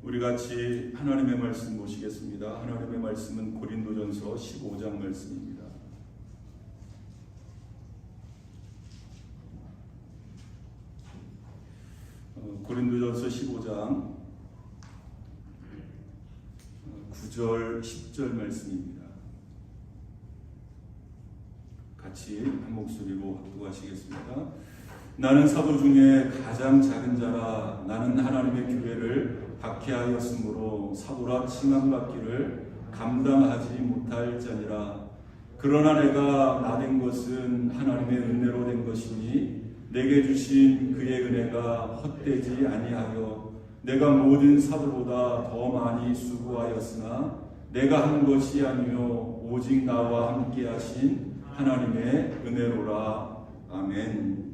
우리 같이 하나님의 말씀 보시겠습니다. 하나님의 말씀은 고린도전서 15장 말씀입니다. 고린도전서 15장 9절 10절 말씀입니다. 같이 한 목소리로 합독하시겠습니다. 나는 사도 중에 가장 작은 자라. 나는 하나님의 교회를 박해하였으므로 사도라 칭함받기를 감당하지 못할 자니라. 그러나 내가 나된 것은 하나님의 은혜로 된 것이니 내게 주신 그의 은혜가 헛되지 아니하여 내가 모든 사도보다 더 많이 수고하였으나 내가 한 것이 아니요 오직 나와 함께 하신 하나님의 은혜로라. 아멘.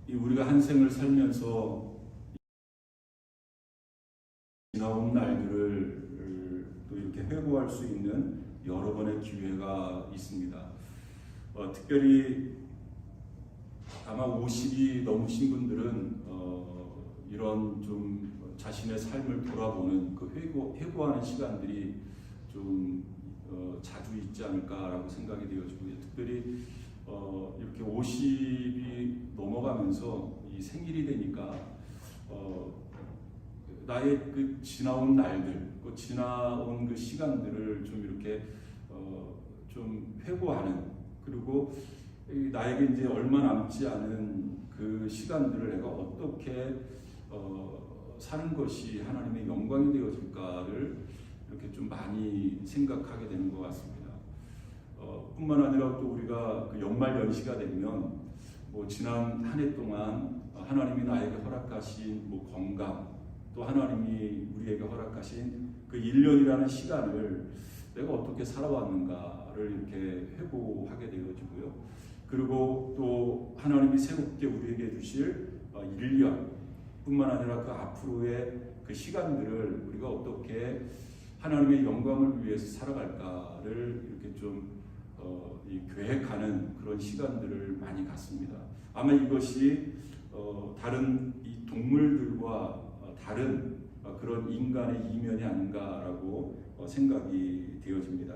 우리가 한 생을 살면서 지나온 날들을 또 이렇게 회고할 수 있는 여러 번의 기회가 있습니다. 특별히 아마 50이 넘으신 분들은 이런 좀 자신의 삶을 돌아보는 그 회고하는 시간들이 좀 자주 있지 않을까라고 생각이 되어지고요. 특별히 이렇게 50이 넘어가면서 이 생일이 되니까 나의 그 지나온 날들, 그 지나온 그 시간들을 좀 이렇게 좀 회고하는, 그리고 나에게 이제 얼마 남지 않은 그 시간들을 내가 어떻게 사는 것이 하나님의 영광이 되어질까를 이렇게 좀 많이 생각하게 되는 것 같습니다. 뿐만 아니라 또 우리가 그 연말 연시가 되면 지난 한 해 동안 하나님이 나에게 허락하신 건강, 또 하나님이 우리에게 허락하신 그 1년이라는 시간을 내가 어떻게 살아왔는가를 이렇게 회고하게 되어지고요. 그리고 또 하나님이 새롭게 우리에게 주실 1년 뿐만 아니라 그 앞으로의 그 시간들을 우리가 어떻게 하나님의 영광을 위해서 살아갈까를 이렇게 좀 계획하는 그런 시간들을 많이 갖습니다. 아마 이것이 다른 이 동물들과 다른 그런 인간의 이면이 아닌가라고 생각이 되어집니다.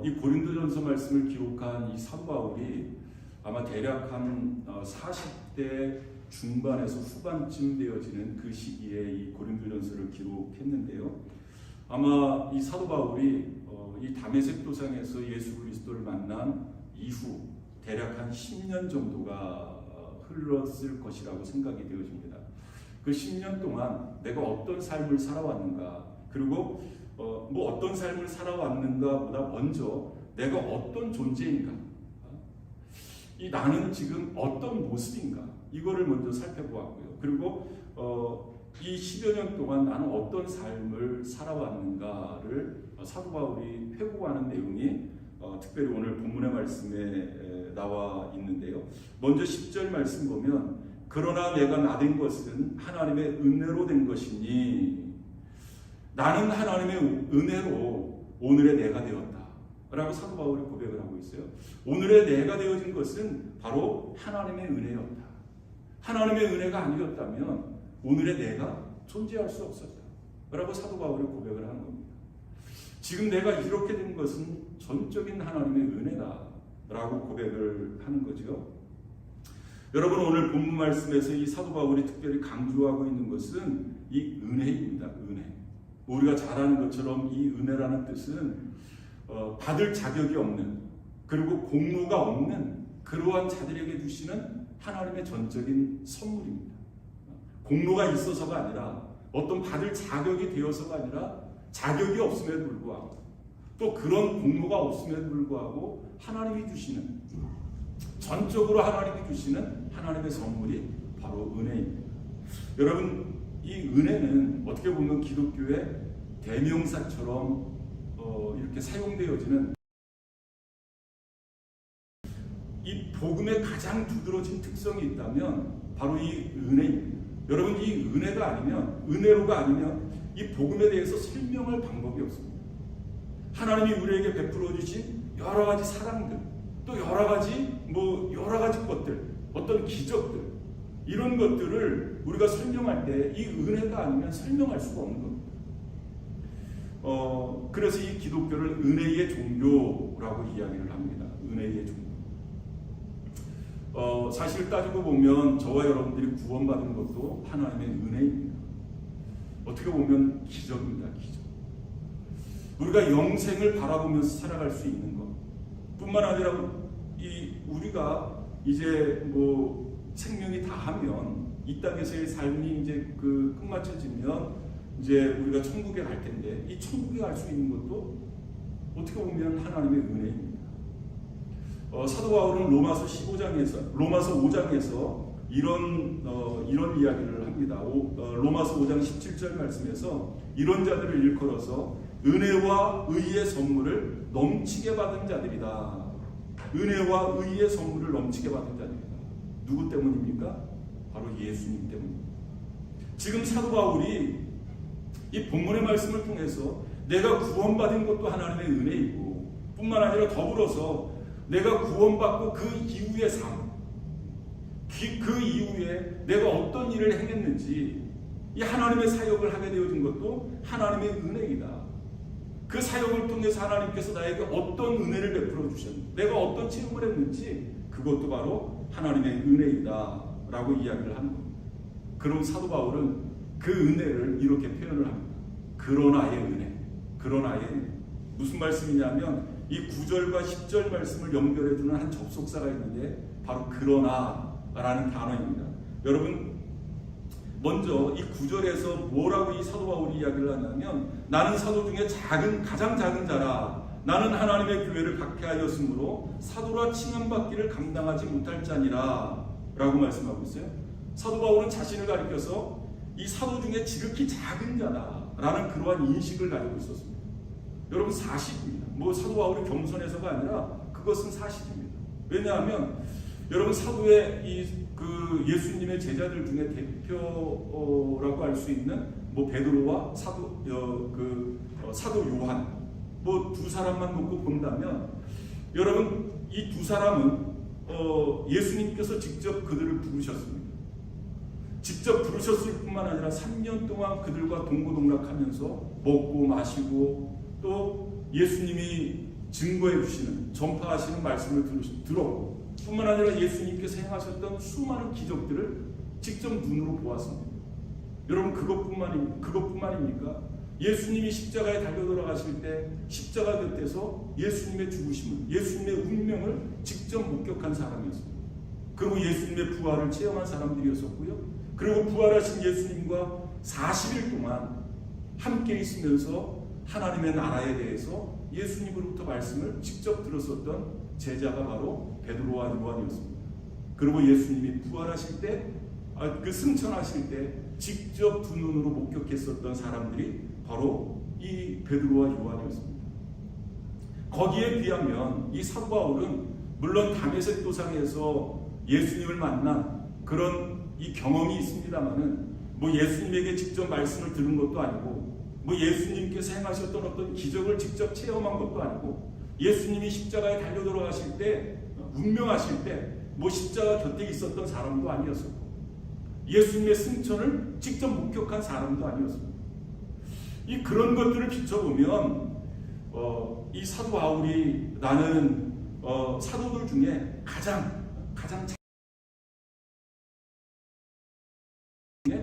이 고린도전서 말씀을 기록한 이 사도 바울이 아마 대략 한 40대 중반에서 후반쯤 되어지는 그 시기에 이 고린도전서를 기록했는데요. 아마 이 사도 바울이 이 다메섹 도상에서 예수 그리스도를 만난 이후 대략 한 10년 정도가 흘렀을 것이라고 생각이 되어집니다. 그 10년 동안 내가 어떤 삶을 살아왔는가, 그리고 어떤 삶을 살아왔는가 보다 먼저 내가 어떤 존재인가, 이 나는 지금 어떤 모습인가, 이거를 먼저 살펴보았고요. 그리고 이 10여 년 동안 나는 어떤 삶을 살아왔는가를 사도 바울이 회고하는 내용이 특별히 오늘 본문의 말씀에 나와 있는데요. 먼저 10절 말씀 보면 그러나 내가 나된 것은 하나님의 은혜로 된 것이니 나는 하나님의 은혜로 오늘의 내가 되었다 라고 사도 바울이 고백을 하고 있어요. 오늘의 내가 되어진 것은 바로 하나님의 은혜였다. 하나님의 은혜가 아니었다면 오늘의 내가 존재할 수 없었다 라고 사도 바울이 고백을 하는 겁니다. 지금 내가 이렇게 된 것은 전적인 하나님의 은혜다 라고 고백을 하는 거죠. 여러분, 오늘 본문 말씀에서 이 사도 바울이 특별히 강조하고 있는 것은 이 은혜입니다. 은혜. 우리가 잘 아는 것처럼 이 은혜라는 뜻은 받을 자격이 없는, 그리고 공로가 없는 그러한 자들에게 주시는 하나님의 전적인 선물입니다. 공로가 있어서가 아니라, 어떤 받을 자격이 되어서가 아니라 자격이 없음에도 불구하고, 또 그런 공로가 없음에도 불구하고 하나님이 주시는, 전적으로 하나님이 주시는 하나님의 선물이 바로 은혜입니다. 여러분, 이 은혜는 어떻게 보면 기독교의 대명사처럼 이렇게 사용되어지는 이 복음의 가장 두드러진 특성이 있다면 바로 이 은혜입니다. 여러분, 이 은혜가 아니면, 은혜로가 아니면 이 복음에 대해서 설명할 방법이 없습니다. 하나님이 우리에게 베풀어 주신 여러 가지 사랑들, 또 여러 가지 것들, 어떤 기적들, 이런 것들을 우리가 설명할 때 이 은혜가 아니면 설명할 수가 없는 겁니다. 그래서 이 기독교를 은혜의 종교라고 이야기를 합니다. 은혜의 종교. 사실 따지고 보면 저와 여러분들이 구원받은 것도 하나님의 은혜입니다. 어떻게 보면 기적입니다. 기적. 우리가 영생을 바라보면서 살아갈 수 있는 것 뿐만 아니라 우리가 이제 생명이 다하면 이 땅에서의 삶이 이제 끝마쳐지면 이제 우리가 천국에 갈 텐데 이 천국에 갈 수 있는 것도 어떻게 보면 하나님의 은혜입니다. 사도 바울은 로마서 5장에서 이런 이야기를 합니다. 로마서 5장 17절 말씀에서 이런 자들을 일컬어서 은혜와 의의 선물을 넘치게 받은 자들이다. 은혜와 의의 선물을 넘치게 받은 자들이다. 누구 때문입니까? 바로 예수님 때문입니다. 지금 사도 바울이 이 본문의 말씀을 통해서 내가 구원받은 것도 하나님의 은혜이고 뿐만 아니라 더불어서 내가 구원받고 그 이후의 삶, 그 이후에 내가 어떤 일을 행했는지 이 하나님의 사역을 하게 되어진 것도 하나님의 은혜이다. 그 사역을 통해서 하나님께서 나에게 어떤 은혜를 베풀어 주셨는지, 내가 어떤 체험을 했는지 그것도 바로 하나님의 은혜이다 라고 이야기를 하는 겁니다. 그럼 사도 바울은 그 은혜를 이렇게 표현을 합니다. 그러나의 은혜. 그러나의 은혜. 무슨 말씀이냐면 이 9절과 10절 말씀을 연결해주는 한 접속사가 있는데 바로 그러나라는 단어입니다. 여러분 먼저 이 9절에서 뭐라고 이 사도 바울이 이야기를 하냐면 나는 사도 중에 가장 작은 자라. 나는 하나님의 교회를 박해하였으므로 사도라 칭함받기를 감당하지 못할 자니라 라고 말씀하고 있어요. 사도 바울은 자신을 가리켜서 이 사도 중에 지극히 작은 자다라는 그러한 인식을 가지고 있었습니다. 여러분 사실입니다. 사도 바울이 겸손해서가 아니라 그것은 사실입니다. 왜냐하면 여러분 사도의 예수님의 제자들 중에 대표라고 할 수 있는 베드로와 사도 요한 두 사람만 놓고 본다면 여러분 이 두 사람은 예수님께서 직접 그들을 부르셨습니다. 직접 부르셨을 뿐만 아니라 3년 동안 그들과 동고동락하면서 먹고 마시고 또 예수님이 증거해 주시는 전파하시는 말씀을 들었고 뿐만 아니라 예수님께서 행하셨던 수많은 기적들을 직접 눈으로 보았습니다. 여러분 그것뿐만입니까? 예수님이 십자가에 달려 돌아가실 때 십자가 곁에서 예수님의 죽으심을, 예수님의 운명을 직접 목격한 사람이었습니다. 그리고 예수님의 부활을 체험한 사람들이었었고요. 그리고 부활하신 예수님과 40일 동안 함께 있으면서 하나님의 나라에 대해서 예수님으로부터 말씀을 직접 들었었던 제자가 바로 베드로와 요한이었습니다. 그리고 예수님이 부활하실 때, 승천하실 때 직접 두 눈으로 목격했었던 사람들이 바로 이 베드로와 요한이었습니다. 거기에 비하면 이 사도 바울은 물론 다메섹 도상에서 예수님을 만난 그런 이 경험이 있습니다만은 예수님에게 직접 말씀을 들은 것도 아니고 예수님께서 행하셨던 어떤 기적을 직접 체험한 것도 아니고 예수님이 십자가에 달려 돌아가실 때 운명하실 때 십자가 곁에 있었던 사람도 아니었었고 예수님의 승천을 직접 목격한 사람도 아니었습니다. 그런 것들을 비춰보면 이 사도 바울이 나는 사도들 중에 가장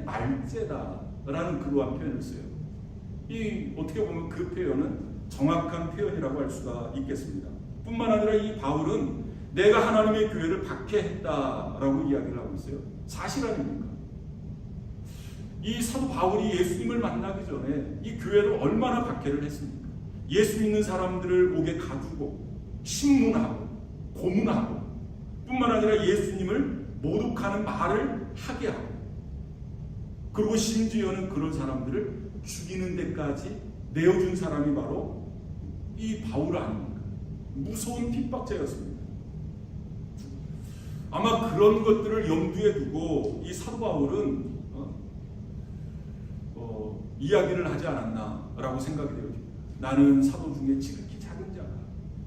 말제다라는 그러한 표현을 써요. 어떻게 보면 그 표현은 정확한 표현이라고 할 수가 있겠습니다. 뿐만 아니라 이 바울은 내가 하나님의 교회를 박해했다라고 이야기를 하고 있어요. 사실 아닙니까? 이 사도 바울이 예수님을 만나기 전에 이 교회를 얼마나 박해를 했습니까? 예수 믿는 사람들을 목에 가두고 신문하고 고문하고 뿐만 아니라 예수님을 모독하는 말을 하게 하고 그리고 심지어는 그런 사람들을 죽이는 데까지 내어준 사람이 바로 이 바울 아닙니까? 무서운 핍박자였습니다. 아마 그런 것들을 염두에 두고 이 사도 바울은 이야기를 하지 않았나라고 생각이 되어집니다. 나는 사도 중에 지극히 작은 자가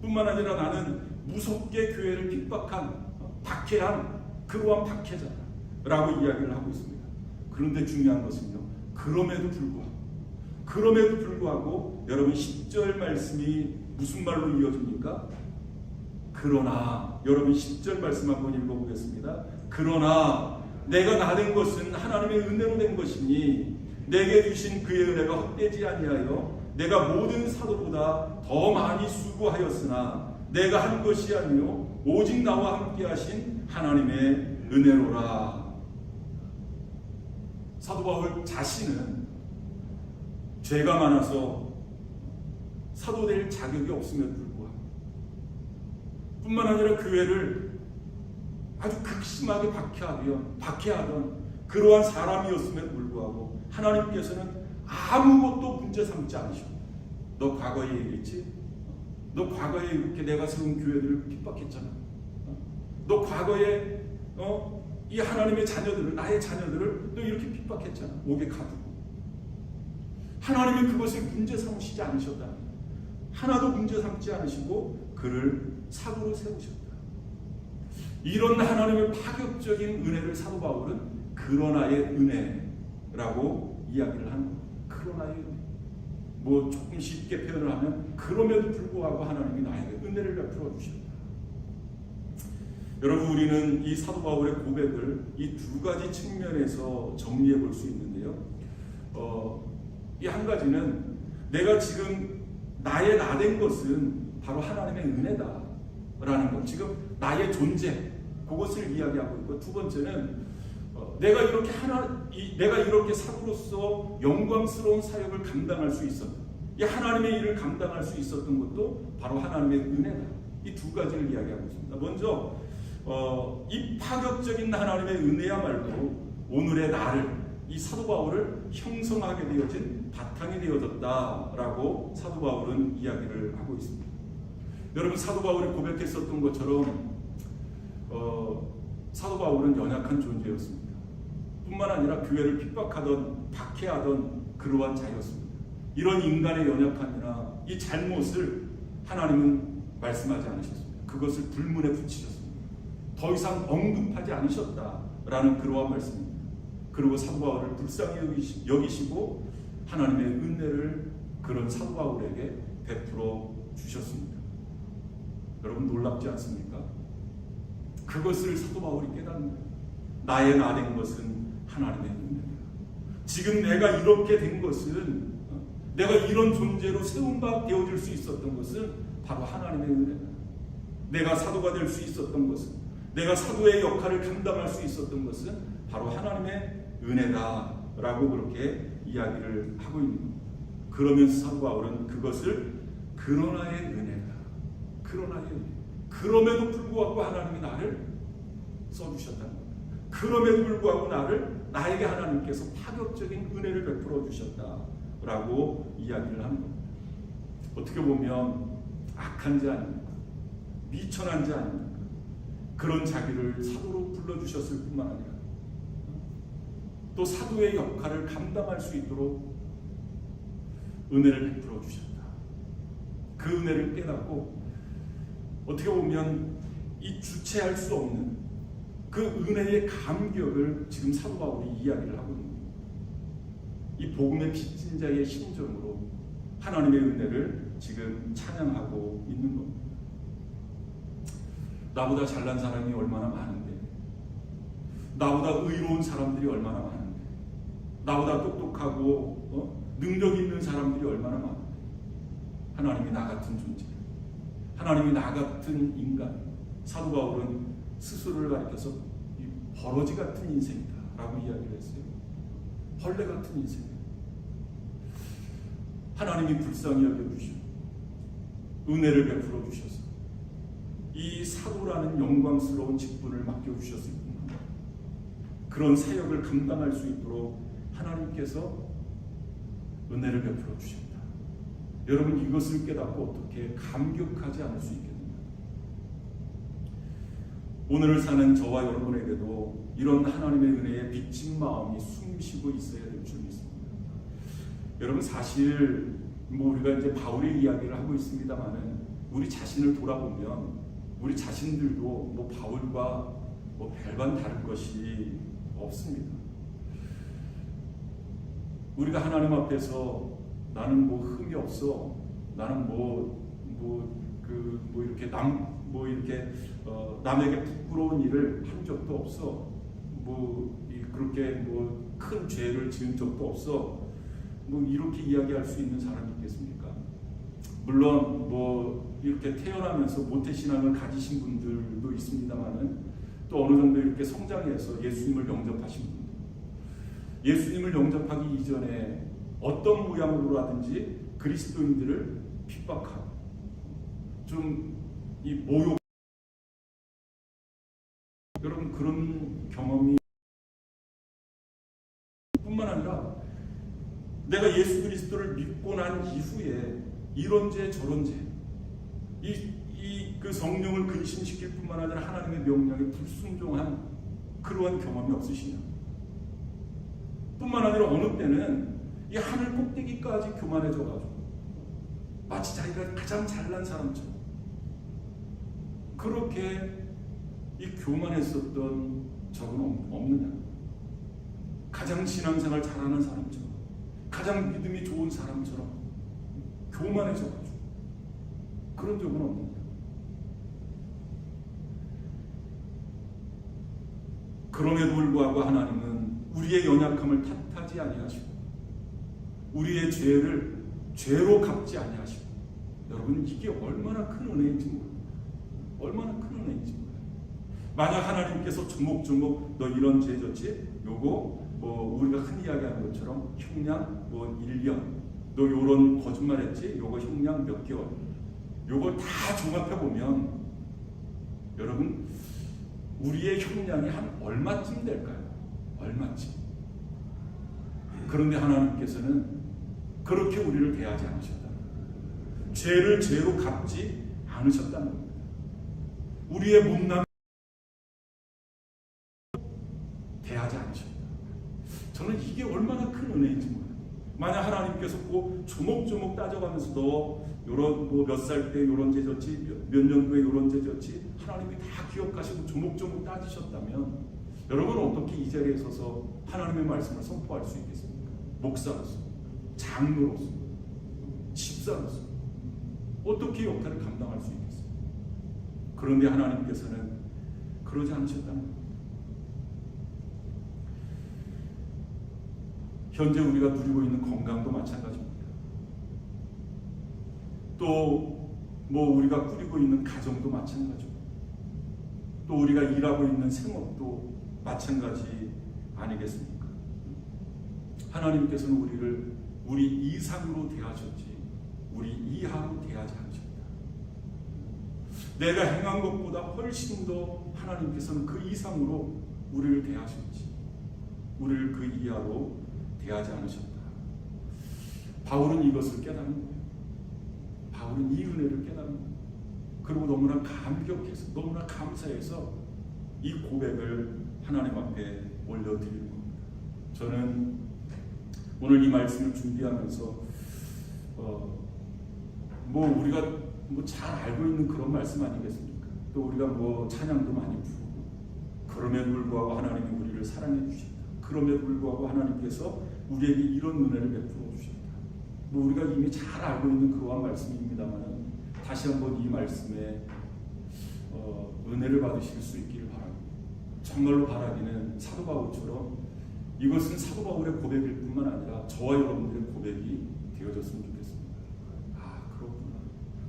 뿐만 아니라 나는 무섭게 교회를 핍박한 박해한 그러한 박해자다 라고 이야기를 하고 있습니다. 그런데 중요한 것은요, 그럼에도 불구하고 여러분 10절 말씀이 무슨 말로 이어집니까? 그러나, 여러분 10절 말씀 한번 읽어보겠습니다. 그러나 내가 나된 것은 하나님의 은혜로 된 것이니 내게 주신 그의 은혜가 헛되지 아니하여 내가 모든 사도보다 더 많이 수고하였으나 내가 한 것이 아니요 오직 나와 함께 하신 하나님의 은혜로라. 사도 바울 자신은 죄가 많아서 사도될 자격이 없음에도 불구하고 뿐만 아니라 교회를 아주 극심하게 박해하던 그러한 사람이었음에도 불구하고 하나님께서는 아무것도 문제 삼지 않으시고, 너 과거에 얘기했지? 너 과거에 이렇게 내가 세운 교회들을 핍박했잖아. 너 과거에 이 하나님의 자녀들을, 나의 자녀들을 너 이렇게 핍박했잖아. 옥에 가두고. 하나님은 그것을 문제 삼으시지 않으셨다. 하나도 문제 삼지 않으시고 그를 사도로 세우셨다. 이런 하나님의 파격적인 은혜를 사도 바울은 그러나의 은혜라고 이야기를 하는 겁니다. 그러나의 은혜. 뭐 조금 쉽게 표현을 하면 그럼에도 불구하고 하나님이 나에게 은혜를 베풀어 주셨다. 여러분, 우리는 이 사도 바울의 고백을 이 두 가지 측면에서 정리해 볼 수 있는데요. 이 한 가지는 내가 지금 나의 나된 것은 바로 하나님의 은혜다라는 것. 지금 나의 존재, 그것을 이야기하고 있고, 두 번째는 내가 이렇게 사도로서 영광스러운 사역을 감당할 수 있었던, 이 하나님의 일을 감당할 수 있었던 것도 바로 하나님의 은혜다. 이 두 가지를 이야기하고 있습니다. 먼저 이 파격적인 하나님의 은혜야말로 오늘의 나를, 이 사도 바울을 형성하게 되어진 바탕이 되어졌다라고 사도 바울은 이야기를 하고 있습니다. 여러분, 사도 바울이 고백했었던 것처럼 사도 바울은 연약한 존재였습니다. 뿐만 아니라 교회를 핍박하던, 박해하던 그러한 자였습니다. 이런 인간의 연약함이나 이 잘못을 하나님은 말씀하지 않으셨습니다. 그것을 불문에 붙이셨습니다. 더 이상 언급하지 않으셨다라는 그러한 말씀입니다. 그리고 사도 바울을 불쌍히 여기시고 하나님의 은혜를 그런 사도 바울에게 베풀어 주셨습니다. 여러분, 놀랍지 않습니까? 그것을 사도 바울이 깨닫는 거예요. 나의 나된 것은 하나님의 은혜다. 지금 내가 이렇게 된 것은, 내가 이런 존재로 세움받 되어질 수 있었던 것은 바로 하나님의 은혜다. 내가 사도가 될 수 있었던 것은, 내가 사도의 역할을 감당할 수 있었던 것은 바로 하나님의 은혜다라고 그렇게 이야기를 하고 있는 겁니다. 그러면서 사도 바울은 그것을 그러나의 은혜다. 그러나의 은혜. 그럼에도 불구하고 하나님이 나를 써주셨다는 겁니다. 그럼에도 불구하고 나에게 하나님께서 파격적인 은혜를 베풀어 주셨다라고 이야기를 하는 겁니다. 어떻게 보면 악한 자 아닙니까? 미천한 자 아닙니까? 그런 자기를 사도로 불러주셨을 뿐만 아니라 또 사도의 역할을 감당할 수 있도록 은혜를 베풀어 주셨다. 그 은혜를 깨닫고 어떻게 보면 이 주체할 수 없는 그 은혜의 감격을 지금 사도 바울이 이야기를 하고 있는 겁니다. 이 복음의 빚진 자의 심정으로 하나님의 은혜를 지금 찬양하고 있는 겁니다. 나보다 잘난 사람이 얼마나 많은데, 나보다 의로운 사람들이 얼마나 많은데, 나보다 똑똑하고 능력 있는 사람들이 얼마나 많은데, 하나님이 나 같은 존재, 하나님이 나 같은 인간, 사도 바울은 스스로를 가리켜서 버러지 같은 인생이다 라고 이야기를 했어요. 벌레 같은 인생. 하나님이 불쌍히 여겨주시고 은혜를 베풀어 주셔서 이 사도라는 영광스러운 직분을 맡겨주셨을 뿐만 아니라 그런 사역을 감당할 수 있도록 하나님께서 은혜를 베풀어 주셨다. 여러분, 이것을 깨닫고 어떻게 감격하지 않을 수 있겠느냐. 오늘을 사는 저와 여러분에게도 이런 하나님의 은혜에 빚진 마음이 숨쉬고 있어야 될 줄 믿습니다. 여러분, 사실 우리가 이제 바울의 이야기를 하고 있습니다만은 우리 자신을 돌아보면 우리 자신들도 바울과 별반 다를 것이 없습니다. 우리가 하나님 앞에서 나는 뭐 흠이 없어, 나는 이렇게 남에게 부끄러운 일을 한 적도 없어, 그렇게 큰 죄를 지은 적도 없어, 이렇게 이야기할 수 있는 사람이 있겠습니까? 물론 이렇게 태어나면서 모태신앙을 가지신 분들도 있습니다만은 또 어느 정도 이렇게 성장해서 예수님을 영접하신 분들, 예수님을 영접하기 이전에 어떤 모양으로라든지 그리스도인들을 핍박하고 이 모욕, 여러분 그런 경험이 뿐만 아니라 내가 예수 그리스도를 믿고 난 이후에 이런 죄 저런 죄, 그 성령을 근심시킬 뿐만 아니라 하나님의 명령에 불순종한 그러한 경험이 없으시냐? 뿐만 아니라 어느 때는 이 하늘 꼭대기까지 교만해져가지고 마치 자기가 가장 잘난 사람처럼 그렇게 이 교만했었던 적은 없느냐? 가장 신앙생활 잘하는 사람처럼, 가장 믿음이 좋은 사람처럼 교만해져가지고 그런 적은 없느냐? 그럼에도 불구하고 하나님은 우리의 연약함을 탓하지 아니하시고 우리의 죄를 죄로 갚지 아니하시고, 여러분 이게 얼마나 큰 은혜인지 몰라요. 얼마나 큰 은혜인지 몰라요. 만약 하나님께서 조목조목 너 이런 죄 졌지? 요거 우리가 흔히 이야기하는 것처럼 형량 1년, 너 요런 거짓말했지? 요거 형량 몇 개월, 요걸 다 종합해 보면 여러분 우리의 형량이 한 얼마쯤 될까요? 얼마쯤? 그런데 하나님께서는 그렇게 우리를 대하지 않으셨다는 거예요. 죄를 죄로 갚지 않으셨다는 겁니다. 우리의 못남 대하지 않으셨다. 저는 이게 얼마나 큰 은혜인지 몰라요. 만약 하나님께서 조목조목 따져가면서 너 요런 몇 살 때 요런 죄 졌지, 몇 년도에 요런 죄 졌지, 하나님이 다 기억하시고 조목조목 따지셨다면 여러분 어떻게 이 자리에 서서 하나님의 말씀을 선포할 수 있겠습니까? 목사로서, 장로로서, 집사로서 어떻게 역할을 감당할 수 있겠습니까? 그런데 하나님께서는 그러지 않으셨다는 겁니다. 현재 우리가 누리고 있는 건강도 마찬가지입니다. 또 우리가 꾸리고 있는 가정도 마찬가지고, 또 우리가 일하고 있는 생업도 마찬가지 아니겠습니까? 하나님께서는 우리를 우리 이상으로 대하셨지 우리 이하로 대하지 않으셨다. 내가 행한 것보다 훨씬 더 하나님께서는 그 이상으로 우리를 대하셨지 우리를 그 이하로 대하지 않으셨다. 바울은 이것을 깨닫는 거예요. 바울은 이 은혜를 깨닫는 거예요. 그리고 너무나 감격해서, 너무나 감사해서 이 고백을 하나님 앞에 올려드리는 겁니다. 저는 오늘 이 말씀을 준비하면서 우리가 잘 알고 있는 그런 말씀 아니겠습니까? 또 우리가 찬양도 많이 부르고, 그럼에도 불구하고 하나님이 우리를 사랑해 주셨다. 그럼에도 불구하고 하나님께서 우리에게 이런 은혜를 베풀어 주셨다. 우리가 이미 잘 알고 있는 그러한 말씀입니다만 다시 한번 이 말씀에 은혜를 받으실 수 있기를 바랍니다. 정말로 바라기는 사도 바울처럼 이것은 사도 바울의 고백일 뿐만 아니라 저와 여러분들의 고백이 되어졌으면 좋겠습니다. 그렇구나.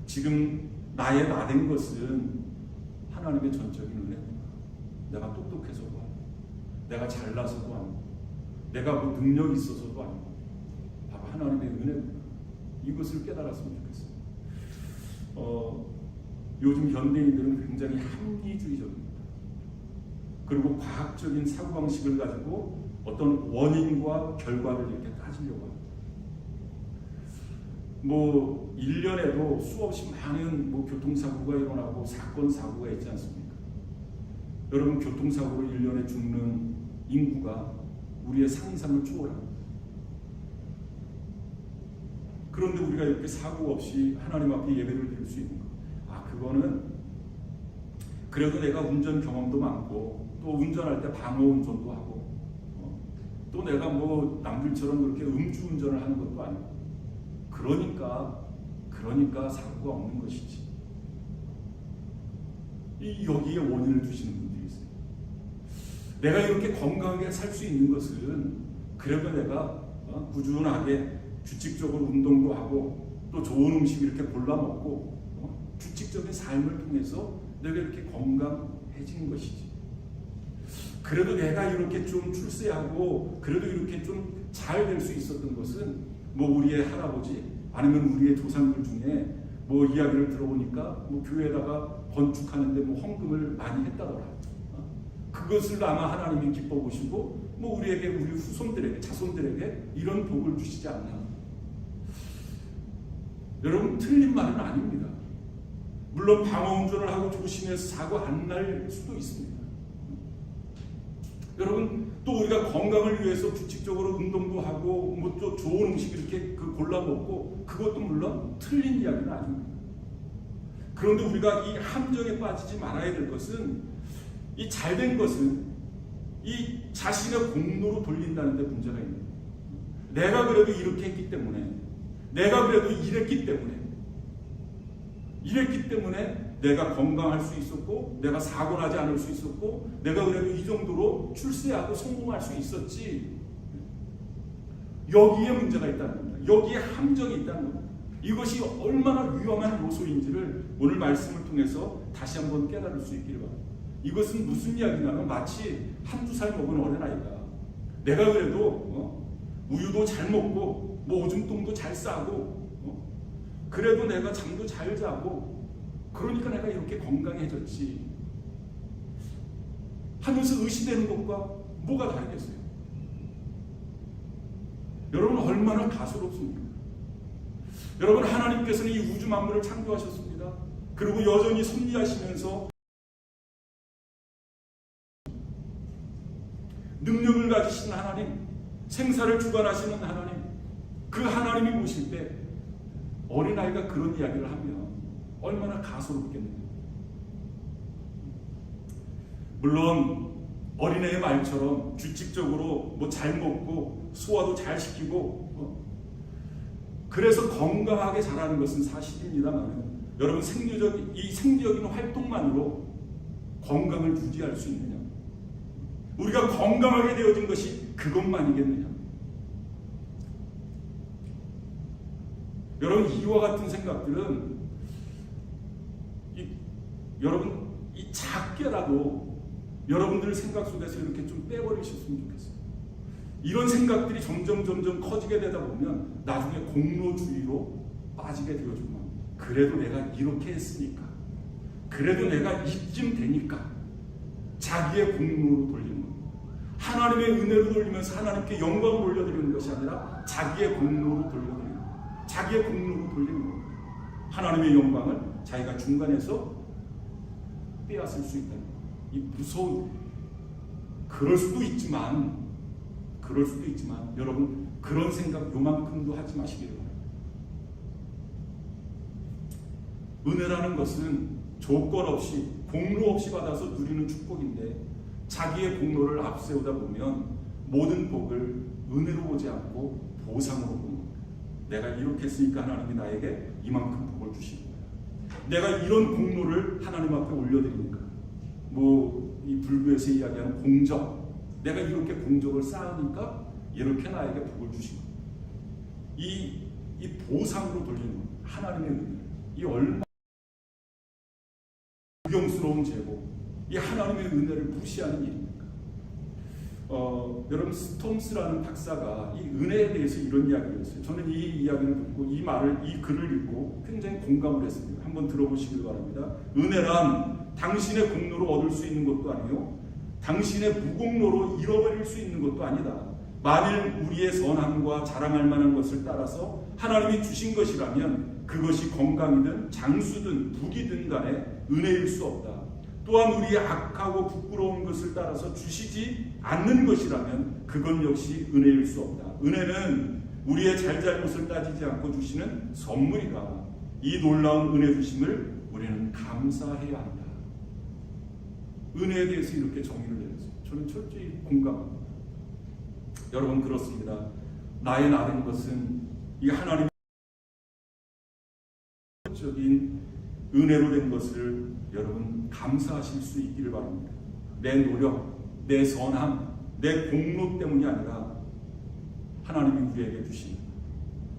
지금 나의 나된 것은 하나님의 전적인 은혜구나. 내가 똑똑해서도 아니고, 내가 잘나서도 아니고, 내가 능력이 있어서도 아니고, 바로 하나님의 은혜구나. 이것을 깨달았으면 좋겠습니다. 요즘 현대인들은 굉장히 합리주의적입니다. 그리고 과학적인 사고방식을 가지고 어떤 원인과 결과를 이렇게 따지려고 합니다. 1년에도 수없이 많은 교통사고가 일어나고 사건, 사고가 있지 않습니까? 여러분, 교통사고로 1년에 죽는 인구가 우리의 상상을 초월합니다. 그런데 우리가 이렇게 사고 없이 하나님 앞에 예배를 드릴 수 있는 것, 그거는 그래도 내가 운전 경험도 많고 또 운전할 때 방어 운전도 하고 또 내가 뭐 남들처럼 그렇게 음주운전을 하는 것도 아니고 그러니까 사고가 없는 것이지. 여기에 원인을 두시는 분들이 있어요. 내가 이렇게 건강하게 살 수 있는 것은 그래도 내가 꾸준하게 규칙적으로 운동도 하고 또 좋은 음식 이렇게 골라 먹고 규칙적인 삶을 통해서 내가 이렇게 건강해지는 것이지. 그래도 내가 이렇게 좀 출세하고 그래도 이렇게 좀 잘 될 수 있었던 것은 뭐 우리의 할아버지 아니면 우리의 조상들 중에 뭐 이야기를 들어보니까 뭐 교회에다가 건축하는데 뭐 헌금을 많이 했다더라. 그것을 아마 하나님이 기뻐 보시고 뭐 우리 후손들에게 자손들에게 이런 복을 주시지 않나. 여러분 틀린 말은 아닙니다. 물론 방어운전을 하고 조심해서 사고 안 날 수도 있습니다. 여러분 또 우리가 건강을 위해서 규칙적으로 운동도 하고 뭐 또 좋은 음식 이렇게 골라 먹고 그것도 물론 틀린 이야기는 아닙니다. 그런데 우리가 이 함정에 빠지지 말아야 될 것은 이 잘된 것은 이 자신의 공로로 돌린다는 데 문제가 있는 거예요. 내가 그래도 이렇게 했기 때문에 내가 그래도 이랬기 때문에 내가 건강할 수 있었고 내가 사고 나지 않을 수 있었고 내가 그래도 이 정도로 출세하고 성공할 수 있었지. 여기에 문제가 있다는 겁니다. 여기에 함정이 있다는 겁니다. 이것이 얼마나 위험한 요소인지를 오늘 말씀을 통해서 다시 한번 깨달을 수 있기를 바랍니다. 이것은 무슨 이야기냐면 마치 한두 살 먹은 어린아이가 내가 그래도 우유도 잘 먹고 뭐 오줌똥도 잘 싸고 그래도 내가 잠도 잘 자고 그러니까 내가 이렇게 건강해졌지 하면서 의시되는 것과 뭐가 다르겠어요? 여러분 얼마나 가소롭습니까? 여러분 하나님께서는 이 우주 만물을 창조하셨습니다. 그리고 여전히 섭리하시면서 능력을 가지신 하나님, 생사를 주관하시는 하나님, 그 하나님이 보실 때 어린아이가 그런 이야기를 하면 얼마나 가소롭겠느냐. 물론 어린애의 말처럼 규칙적으로 뭐 잘 먹고 소화도 잘 시키고 그래서 건강하게 자라는 것은 사실입니다만 여러분 이 생리적인 활동만으로 건강을 유지할 수 있느냐? 우리가 건강하게 되어진 것이 그것만이겠느냐? 여러분 이와 같은 생각들은 여러분 이 작게라도 여러분들 생각 속에서 이렇게 좀 빼버리셨으면 좋겠어요. 이런 생각들이 점점 커지게 되다 보면 나중에 공로주의로 빠지게 되어지고 그래도 내가 이렇게 했으니까 그래도 내가 이쯤 되니까 자기의 공로로 돌리는 겁니다. 하나님의 은혜로 돌리면서 하나님께 영광을 올려드리는 것이 아니라 자기의 공로로 돌려드리는 겁니다. 자기의 공로로 돌리는 겁니다. 하나님의 영광을 자기가 중간에서 빼앗을 수 있다는 겁니다. 이 무서운 그럴 수도 있지만 여러분 그런 생각 요만큼도 하지 마시기를 바랍니다. 은혜라는 것은 조건 없이 공로 없이 받아서 누리는 축복인데 자기의 공로를 앞세우다 보면 모든 복을 은혜로 보지 않고 보상으로 보는 거예요. 내가 이렇게 했으니까 하나님이 나에게 이만큼 복을 주시는 거예요. 내가 이런 공로를 하나님 앞에 올려드리니까 뭐 이 불교에서 이야기하는 공적 내가 이렇게 공적을 쌓으니까 이렇게 나에게 복을 주시고 이 보상으로 돌리는 하나님의 은혜 이 얼마나 불경스러운 죄고 이 하나님의 은혜를 무시하는 일입니까? 여러분 스톰스라는 박사가 이 은혜에 대해서 이런 이야기를 했어요. 저는 이 이야기를 듣고 이 글을 읽고 굉장히 공감을 했습니다. 한번 들어보시길 바랍니다. 은혜란 당신의 공로로 얻을 수 있는 것도 아니요 당신의 무공로로 잃어버릴 수 있는 것도 아니다. 만일 우리의 선함과 자랑할 만한 것을 따라서 하나님이 주신 것이라면 그것이 건강이든 장수든 북이든 간에 은혜일 수 없다. 또한 우리의 악하고 부끄러운 것을 따라서 주시지 않는 것이라면 그건 역시 은혜일 수 없다. 은혜는 우리의 잘잘못을 따지지 않고 주시는 선물이다. 이 놀라운 은혜 주심을 우리는 감사해야 한다. 은혜에 대해서 이렇게 정의를 내렸어요. 저는 철저히 공감합니다. 여러분 그렇습니다. 나의 나된 것은 이 하나님의 적인 은혜로 된 것을 여러분 감사하실 수 있기를 바랍니다. 내 노력, 내 선함, 내 공로 때문이 아니라 하나님이 우리에게 주신,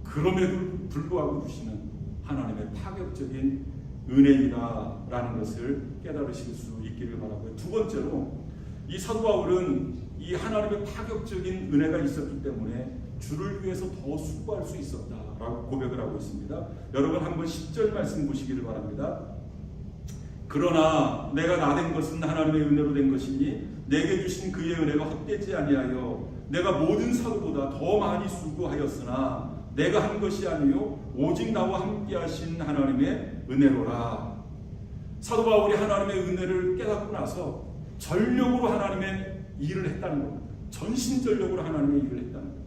그럼에도 불구하고 주시는 하나님의 파격적인 은혜이다라는 것을 깨달으실 수 있기를 바라고요. 두 번째로 이 사도 바울은 이 하나님의 파격적인 은혜가 있었기 때문에 주를 위해서 더 수고할 수 있었다라고 고백을 하고 있습니다. 여러분 한번 10절 말씀 보시기를 바랍니다. 그러나 내가 나된 것은 하나님의 은혜로 된 것이니 내게 주신 그의 은혜가 헛되지 아니하여 내가 모든 사도보다 더 많이 수고하였으나 내가 한 것이 아니요 오직 나와 함께 하신 하나님의 은혜로라. 사도 바울이 하나님의 은혜를 깨닫고 나서 전력으로 하나님의 일을 했다는 겁니다. 전심전력으로 하나님의 일을 했다는 겁니다.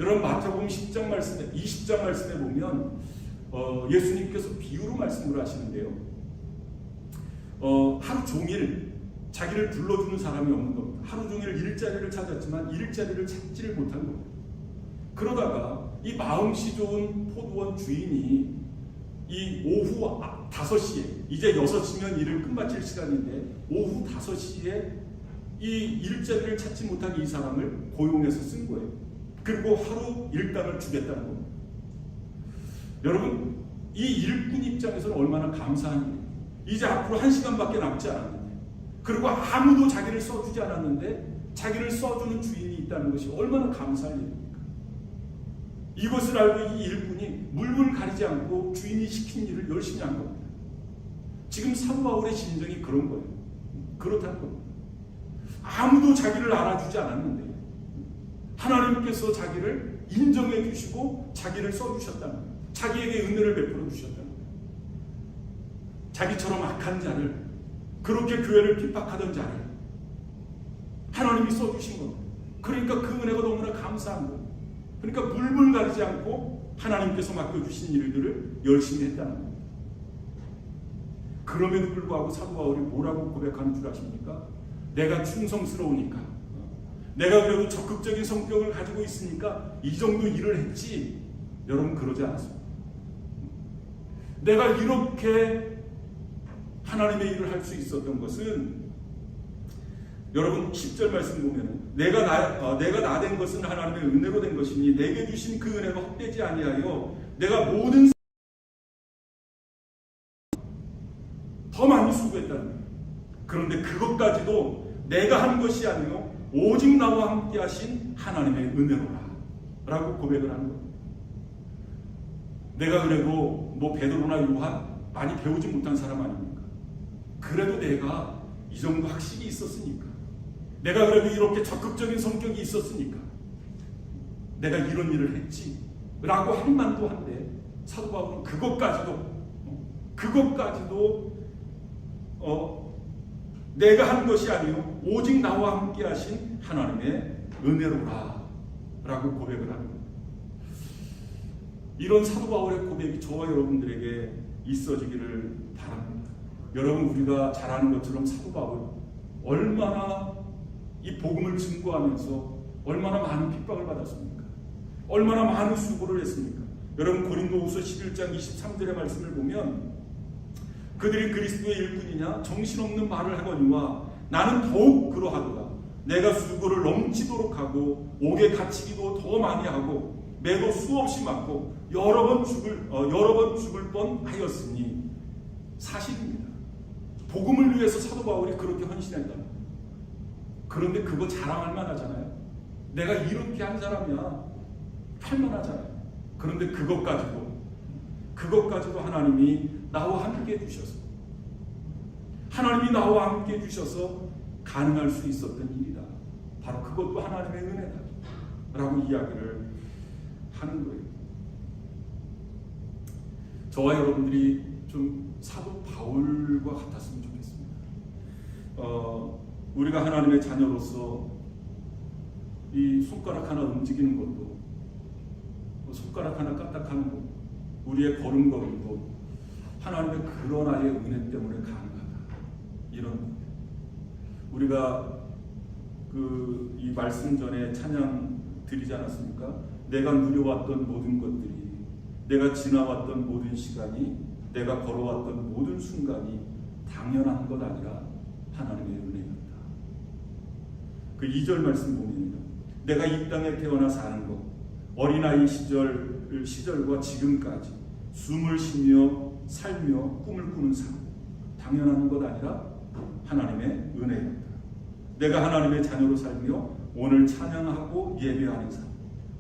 여러분 마태복음 10장 말씀에 20장 말씀에 보면 예수님께서 비유로 말씀을 하시는데요. 하루 종일 자기를 불러주는 사람이 없는 겁니다. 하루 종일 일자리를 찾았지만 일자리를 찾지를 못한 겁니다. 그러다가 이 마음씨 좋은 포도원 주인이 이 오후 5시에, 이제 6시면 일을 끝마칠 시간인데 오후 5시에 이 일자리를 찾지 못한 이 사람을 고용해서 쓴 거예요. 그리고 하루 일당을 주겠다는 겁니다. 여러분 이 일꾼 입장에서는 얼마나 감사한 일이에요. 이제 앞으로 1시간밖에 남지 않았는데, 그리고 아무도 자기를 써주지 않았는데 자기를 써주는 주인이 있다는 것이 얼마나 감사한 일입니까? 이것을 알고 이 일꾼이 물불 가리지 않고 주인이 시킨 일을 열심히 한 겁니다. 지금 사도 바울의 심정이 그런 거예요. 그렇다는 겁니다. 아무도 자기를 알아주지 않았는데 하나님께서 자기를 인정해 주시고 자기를 써주셨다는 거예요. 자기에게 은혜를 베풀어 주셨다는 거예요. 자기처럼 악한 자를, 그렇게 교회를 핍박하던 자를 하나님이 써주신 겁니다. 그러니까 그 은혜가 너무나 감사한 거예요. 그러니까 물불 가리지 않고 하나님께서 맡겨주신 일들을 열심히 했다는 겁니다. 그럼에도 불구하고 사도 바울이 뭐라고 고백하는 줄 아십니까? 내가 충성스러우니까, 내가 그래도 적극적인 성격을 가지고 있으니까 이 정도 일을 했지. 여러분 그러지 않았습니다. 내가 이렇게 하나님의 일을 할 수 있었던 것은, 여러분 10절 말씀 보면 내가 나된 것은 하나님의 은혜로 된 것이니 내게 주신 그 은혜가 헛되지 아니하여 내가 모든 더 많이 수고했다는 거예요. 그런데 그것까지도 내가 한 것이 아니요 오직 나와 함께 하신 하나님의 은혜로라 라고 고백을 하는 거예요. 내가 그래도 뭐 베드로나 요한 많이 배우지 못한 사람 아닙니까? 그래도 내가 이 정도 학식이 있었으니까, 내가 그래도 이렇게 적극적인 성격이 있었으니까 내가 이런 일을 했지 라고 할 만도 한데, 사도 바울은 그것까지도 내가 한 것이 아니요 오직 나와 함께 하신 하나님의 은혜로라 라고 고백을 하는 겁니다. 이런 사도 바울의 고백이 저와 여러분들에게 있어지기를 바랍니다. 여러분 우리가 잘 아는 것처럼 사도 바울 얼마나 이 복음을 증거하면서 얼마나 많은 핍박을 받았습니까? 얼마나 많은 수고를 했습니까? 여러분 고린도후서 11장 23절의 말씀을 보면 그들이 그리스도의 일꾼이냐 정신없는 말을 하거니와 나는 더욱 그러하도다. 내가 수고를 넘치도록 하고 옥에 갇히기도 더 많이 하고 매도 수없이 맞고 여러 번 죽을 뻔하였으니. 사실입니다. 복음을 위해서 사도 바울이 그렇게 헌신했다. 그런데 그거 자랑할 만하잖아요. 내가 이렇게 한 사람이야 할 만하잖아요. 그런데 그것까지도 하나님이 나와 함께 해주셔서, 하나님이 나와 함께 해주셔서 가능할 수 있었던 일이다. 바로 그것도 하나님의 은혜다 라고 이야기를 하는 거예요. 저와 여러분들이 좀 사도 바울과 같았으면 좋겠습니다. 우리가 하나님의 자녀로서 이 손가락 하나 움직이는 것도, 손가락 하나 까딱하는 것도, 우리의 걸음걸음도 하나님의 그런 아의 은혜 때문에 가능하다. 이런 우리가 이 말씀 전에 찬양 드리지 않았습니까? 내가 누려왔던 모든 것들이, 내가 지나왔던 모든 시간이, 내가 걸어왔던 모든 순간이 당연한 것 아니라 하나님의 은혜였다. 그 2절 말씀 보면요, 내가 이 땅에 태어나 사는 것, 어린아이 시절과 지금까지 숨을 쉬며 살며 꿈을 꾸는 삶, 당연한 것 아니라 하나님의 은혜였다. 내가 하나님의 자녀로 살며 오늘 찬양하고 예배하는 삶,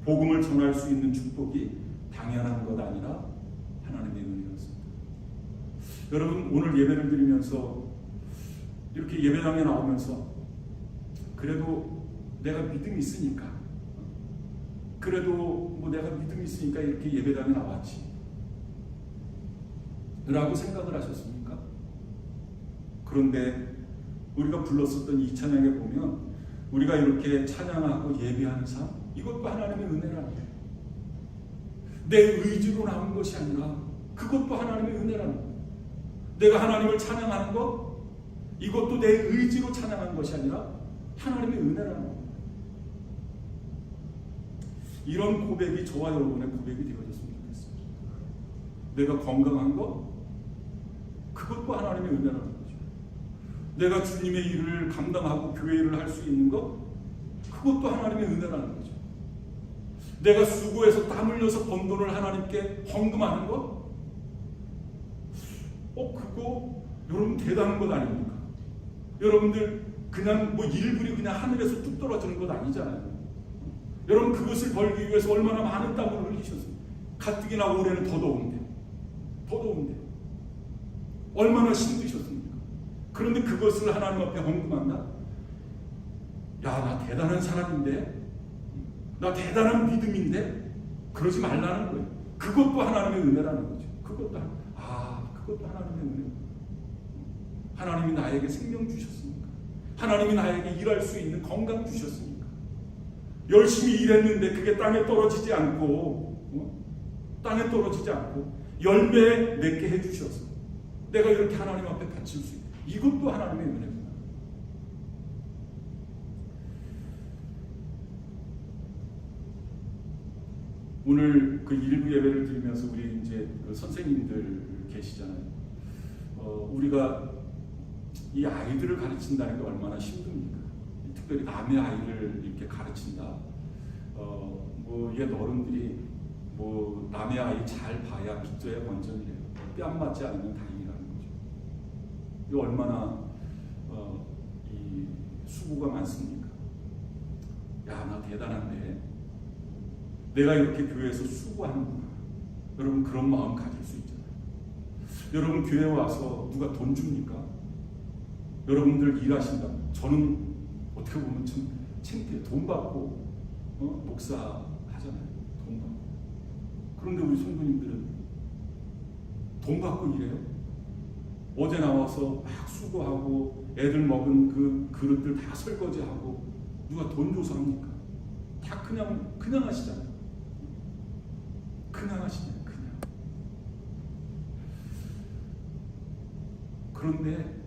복음을 전할 수 있는 축복이 당연한 것 아니라 하나님의 은혜였습니다. 여러분, 오늘 예배를 드리면서 이렇게 예배당에 나오면서 그래도 내가 믿음이 있으니까, 그래도 뭐 내가 믿음이 있으니까 이렇게 예배당에 나왔지 라고 생각을 하셨습니까? 그런데 우리가 불렀었던 이 찬양에 보면 우리가 이렇게 찬양하고 예배하는 삶, 이것도 하나님의 은혜라는 거예요. 내 의지로 나온 것이 아니라 그것도 하나님의 은혜라는 거예요. 내가 하나님을 찬양하는 것, 이것도 내 의지로 찬양한 것이 아니라 하나님의 은혜라는 거예요. 이런 고백이 저와 여러분의 고백이 되어졌으면 좋겠습니다. 내가 건강한 것, 그것도 하나님의 은혜라는 거죠. 내가 주님의 일을 감당하고 교회 일을 할 수 있는 것, 그것도 하나님의 은혜라는 거죠. 내가 수고해서 땀 흘려서 번 돈을 하나님께 헌금하는 것, 그거 여러분 대단한 것 아닙니까? 여러분들 그냥 뭐 일불이 그냥 하늘에서 뚝 떨어지는 것 아니잖아요. 여러분 그것을 벌기 위해서 얼마나 많은 땀을 흘리셨어요. 가뜩이나 올해는 더 더운데 얼마나 힘드셨습니까? 그런데 그것을 하나님 앞에 헌금한다? 야, 나 대단한 사람인데, 나 대단한 믿음인데, 그러지 말라는 거예요. 그것도 하나님의 은혜라는 거죠. 그것도 하나님의 은혜. 하나님이 나에게 생명 주셨습니까? 하나님이 나에게 일할 수 있는 건강 주셨습니까? 열심히 일했는데 그게 땅에 떨어지지 않고 열매 맺게 해주셔서 내가 이렇게 하나님 앞에 바칠 수 있다. 이것도 하나님의 은혜입니다. 오늘 그 일부 예배를 드리면서 우리 이제 그 선생님들 계시잖아요. 우리가 이 아이들을 가르친다는 게 얼마나 힘듭니까? 특별히 남의 아이를 이렇게 가르친다. 얘 어른들이 뭐 남의 아이 잘 봐야 빚져야 원전이래요. 뺨 맞지 않으면 다행이라는 거죠. 이거 얼마나 이 수고가 많습니까? 야, 나 대단한데 내가 이렇게 교회에서 수고하는구나. 여러분 그런 마음 가질 수 있잖아요. 여러분 교회 와서 누가 돈 줍니까? 여러분들 일하신다. 저는 어떻게 보면 참 창피해. 돈 받고 목사 하잖아요. 돈 받고. 그런데 우리 성도님들은 돈 받고 일해요? 어제 나와서 막 수고하고 애들 먹은 그 그릇들 다 설거지하고 누가 돈 줘서 합니까? 다 그냥 하시잖아요. 그냥 하시잖아요. 그냥. 그런데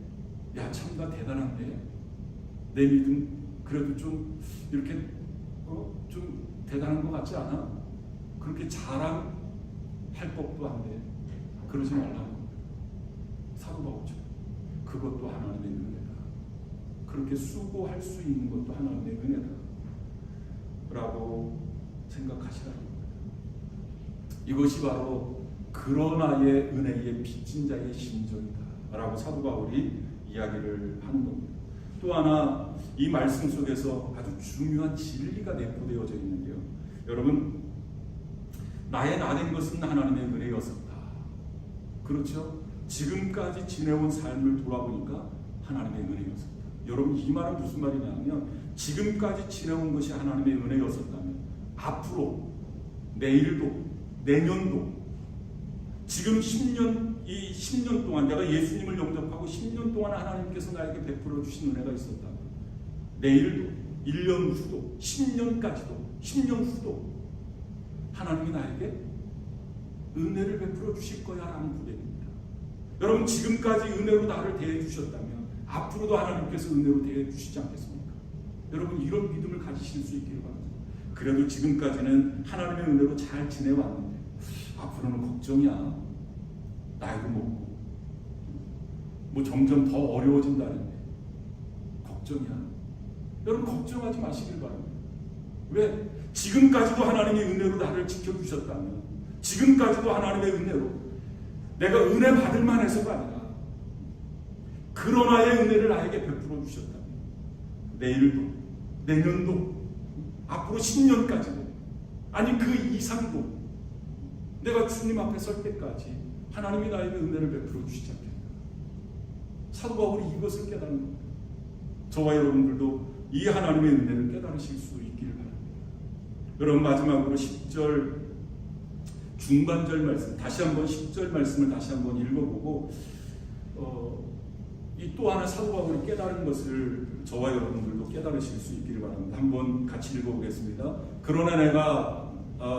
야, 참 나 대단한데 내 믿음 그래도 좀 이렇게 좀 대단한 것 같지 않아? 그렇게 자랑할 법도 한데 그러지 말라는 겁니다. 사도 바울처럼 그것도 하나님의 은혜다. 그렇게 수고할 수 있는 것도 하나님의 은혜다 라고 생각하시라는 겁니다. 이것이 바로 그러나의 은혜의 빚진 자의 심정이다 라고 사도 바울이 이야기를 하는 겁니다. 또 하나 이 말씀 속에서 아주 중요한 진리가 내포되어져 있는데요. 여러분, 나의 나된 것은 하나님의 은혜였었다. 그렇죠? 지금까지 지내온 삶을 돌아보니까 하나님의 은혜였었다. 여러분, 이 말은 무슨 말이냐면 지금까지 지내온 것이 하나님의 은혜였었다면 앞으로 내일도 내년도 지금 10년 동안 내가 예수님을 영접하고 10년 동안 하나님께서 나에게 베풀어 주신 은혜가 있었다면 내일도 1년 후도 10년 후도 하나님이 나에게 은혜를 베풀어 주실 거야 라는 고백입니다. 여러분, 지금까지 은혜로 나를 대해 주셨다면 앞으로도 하나님께서 은혜로 대해 주시지 않겠습니까? 여러분, 이런 믿음을 가지실 수 있기를 바랍니다. 그래도 지금까지는 하나님의 은혜로 잘 지내왔는데 앞으로는 걱정이야. 나이도 먹고 뭐 점점 더 어려워진다는데 걱정이야. 여러분 걱정하지 마시길 바랍니다. 왜? 지금까지도 하나님의 은혜로 나를 지켜주셨다면, 지금까지도 하나님의 은혜로 내가 은혜 받을 만해서가 아니라 그러나의 은혜를 나에게 베풀어 주셨다면, 내일도 내년도 앞으로 10년까지도 아니 그 이상도 내가 주님 앞에 설 때까지 하나님이 나에게 은혜를 베풀어 주시지 않겠나. 사도 바울이 이것을 깨닫는 겁니다. 저와 여러분들도 이 하나님의 은혜를 깨달으실 수 있기를 바랍니다. 여러분 마지막으로 10절 중반절 말씀, 다시 한번 10절 말씀을 다시 한번 읽어보고 이 또 하나 사도 바울이 깨달은 것을 저와 여러분들도 깨달으실 수 있기를 바랍니다. 한번 같이 읽어보겠습니다. 그러나 내가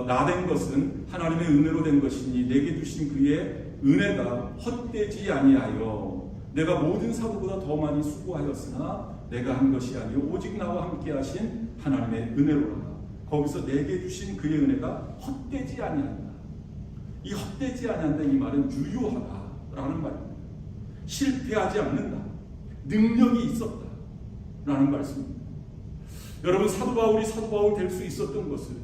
나된 것은 하나님의 은혜로 된 것이니 내게 주신 그의 은혜가 헛되지 아니하여 내가 모든 사도보다 더 많이 수고하였으나 내가 한 것이 아니요 오직 나와 함께 하신 하나님의 은혜로라. 거기서 내게 주신 그의 은혜가 헛되지 아니한다. 이 헛되지 아니한다 이 말은 유효하다라는 말입니다. 실패하지 않는다. 능력이 있었다 라는 말씀입니다. 여러분 사도 바울이 사도 바울 될 수 있었던 것은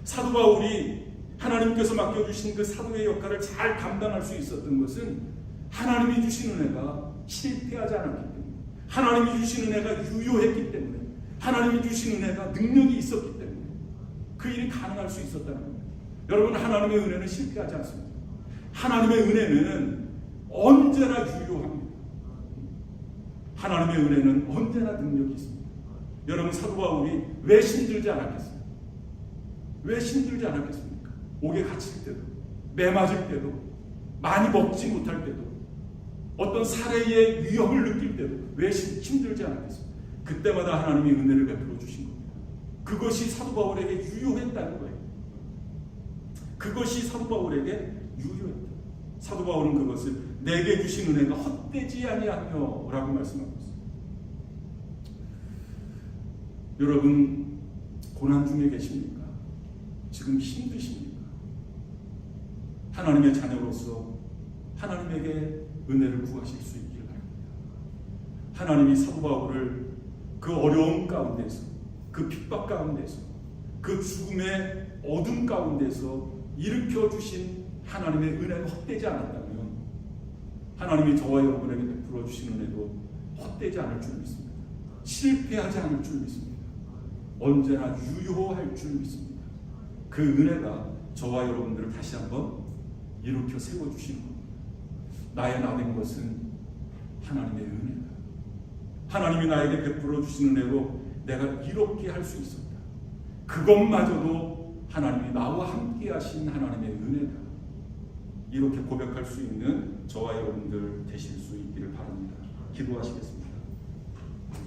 사도 바울이 하나님께서 맡겨주신 그 사도의 역할을 잘 감당할 수 있었던 것은 하나님이 주신 은혜가 실패하지 않았기 때문에, 하나님이 주신 은혜가 유효했기 때문에, 하나님이 주신 은혜가 능력이 있었기 때문에 그 일이 가능할 수 있었다는 겁니다. 여러분 하나님의 은혜는 실패하지 않습니다. 하나님의 은혜는 언제나 유효합니다. 하나님의 은혜는 언제나 능력이 있습니다. 여러분 사도 바울이 왜 힘들지 않았겠습니까? 왜 힘들지 않았겠습니까? 옥에 갇힐 때도, 매 맞을 때도, 많이 먹지 못할 때도, 어떤 살해의 위협을 느낄 때도 왜 힘들지 않았겠습니까? 그때마다 하나님이 은혜를 베풀어 주신 겁니다. 그것이 사도 바울에게 유효했다는 거예요. 그것이 사도 바울에게 유효했다. 사도 바울은 그것을 내게 주신 은혜가 헛되지 아니하며 라고 말씀하고 있습니다. 여러분 고난 중에 계십니까? 지금 힘드십니까? 하나님의 자녀로서 하나님에게 은혜를 구하실 수 있기를 바랍니다. 하나님이 사도 바울을 그 어려움 가운데서, 그 핍박 가운데서, 그 죽음의 어둠 가운데서 일으켜 주신 하나님의 은혜가 헛되지 않았다면 하나님이 저와 여러분에게 베풀어 주신 은혜도 헛되지 않을 줄 믿습니다. 실패하지 않을 줄 믿습니다. 언제나 유효할 줄 믿습니다. 그 은혜가 저와 여러분들을 다시 한번 일으켜 세워주시는 겁니다. 나의 나된 것은 하나님의 은혜다. 하나님이 나에게 베풀어 주신 은혜로 내가 이렇게 할 수 있었다. 그것마저도 하나님이 나와 함께 하신 하나님의 은혜다. 이렇게 고백할 수 있는 저와 여러분들 되실 수 있기를 바랍니다. 기도하시겠습니다.